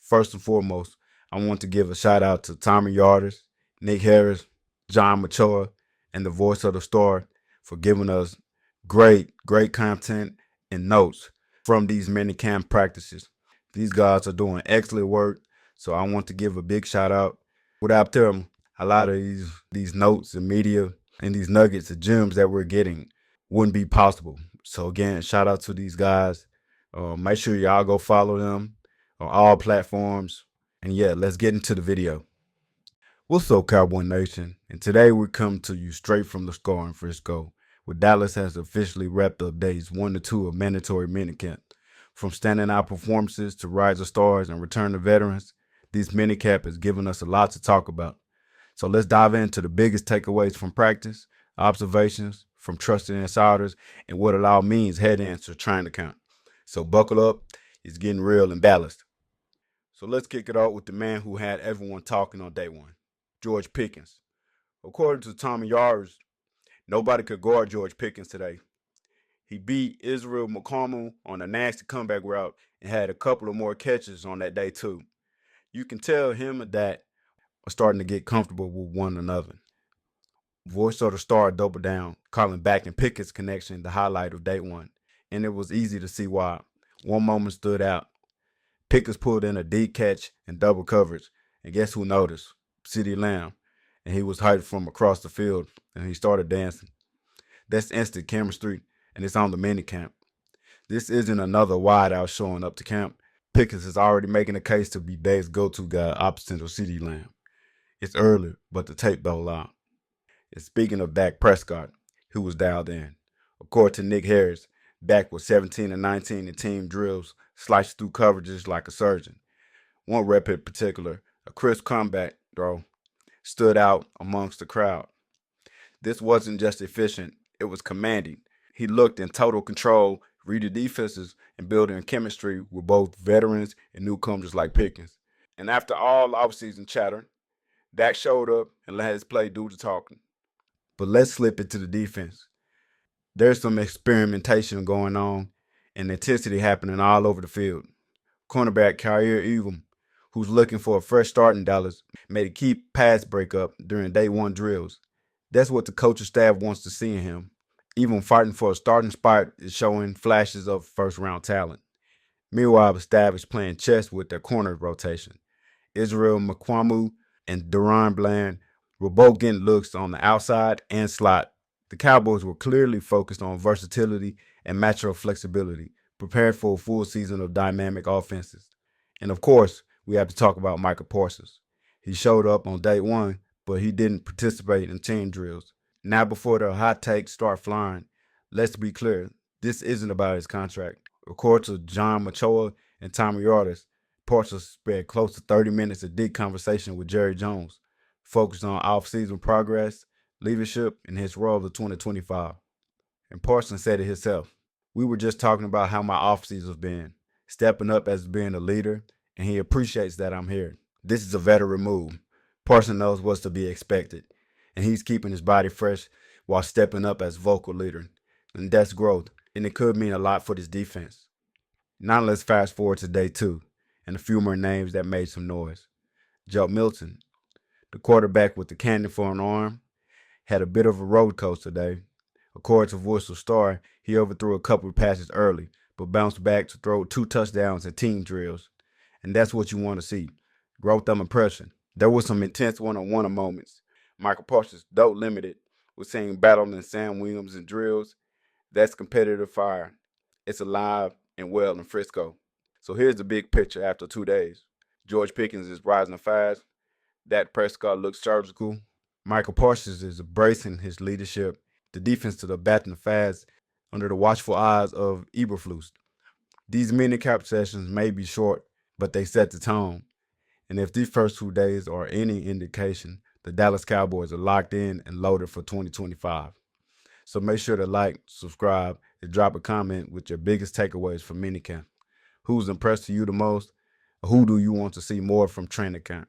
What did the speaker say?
First and foremost, I want to give a shout out to Tommy Yarders, Nick Harris, John Machoa, and the voice of the star for giving us great content and notes from these minicamp practices. These guys are doing excellent work, so I want to give a big shout out. Without them, a lot of these notes and media and these nuggets and gems that we're getting wouldn't be possible. So again, shout out to these guys. Make sure y'all go follow them on all platforms. And yeah, let's get into the video. What's up, Cowboy Nation? And today we come to you straight from the score in Frisco, where Dallas has officially wrapped up days 1 to 2 of mandatory minicamp. From standing out performances to rise of stars and return to veterans, this minicamp has given us a lot to talk about. So let's dive into the biggest takeaways from practice, observations from trusted insiders, and what it all means heading into training camp. So buckle up, it's getting real and balanced. So let's kick it off with the man who had everyone talking on day one, George Pickens. According to Tommy Yarders, nobody could guard George Pickens today. He beat Israel McCormick on a nasty comeback route and had a couple of more catches on that day too. You can tell him and Dak are starting to get comfortable with one another. Voice of the star doubled down, calling Dak and Pickens' connection the highlight of day one, and it was easy to see why. One moment stood out. Pickens pulled in a deep catch and double coverage, and guess who noticed? CeeDee Lamb, and he was hyped from across the field, and he started dancing. That's instant chemistry, and it's on the minicamp. This isn't another wideout showing up to camp. Pickens is already making a case to be Dak's go-to guy opposite of CeeDee Lamb. It's early, but the tape don't lie. And speaking of Dak Prescott, who was dialed in, according to Nick Harris, Dak was 17 and 19 in team drills, sliced through coverages like a surgeon. One rep in particular, a crisp comeback throw, stood out amongst the crowd. This wasn't just efficient, it was commanding. He looked in total control, reading defenses, and building chemistry with both veterans and newcomers like Pickens. And after all offseason chatter, Dak showed up and let his play do the talking. But let's slip into the defense. There's some experimentation going on and intensity happening all over the field. Cornerback Kaiir Elam, who's looking for a fresh start in Dallas, made a key pass breakup during day one drills. That's what the coaching staff wants to see in him. Even fighting for a starting spot is showing flashes of first-round talent. Meanwhile, the staff is playing chess with their corner rotation. Israel McCormick and Deron Bland were both getting looks on the outside and slot. The Cowboys were clearly focused on versatility and matchup flexibility, prepared for a full season of dynamic offenses. And of course, we have to talk about Micah Parsons. He showed up on day one, but he didn't participate in team drills. Now before the hot takes start flying, let's be clear, this isn't about his contract. According to John Machoa and Tommy Yarders, Parsons spent close to 30 minutes of deep conversation with Jerry Jones, focused on off-season progress, leadership, and his role of 2025. And Parsons said it himself. We were just talking about how my off-season has been, stepping up as being a leader, and he appreciates that I'm here. This is a veteran move. Parsons knows what's to be expected, and he's keeping his body fresh while stepping up as vocal leader. And that's growth, and it could mean a lot for this defense. Now let's fast forward to day two, and a few more names that made some noise. Joe Milton, the quarterback with the cannon for an arm, had a bit of a roller coaster today. According to Voice of Star, he overthrew a couple of passes early, but bounced back to throw 2 touchdowns in team drills. And that's what you want to see, growth of impression. There was some intense one-on-one moments. Micah Parsons, though limited, was seeing battling Sam Williams in drills. That's competitive fire. It's alive and well in Frisco. So here's the big picture after 2 days. George Pickens is rising fast. Dak Prescott looks surgical. Micah Parsons is embracing his leadership. The defense to the batting fast under the watchful eyes of Eberflus. These minicamp sessions may be short, but they set the tone. And if these first 2 days are any indication, the Dallas Cowboys are locked in and loaded for 2025. So make sure to like, subscribe, and drop a comment with your biggest takeaways from minicamp. Who's impressed you the most? Who do you want to see more from training camp?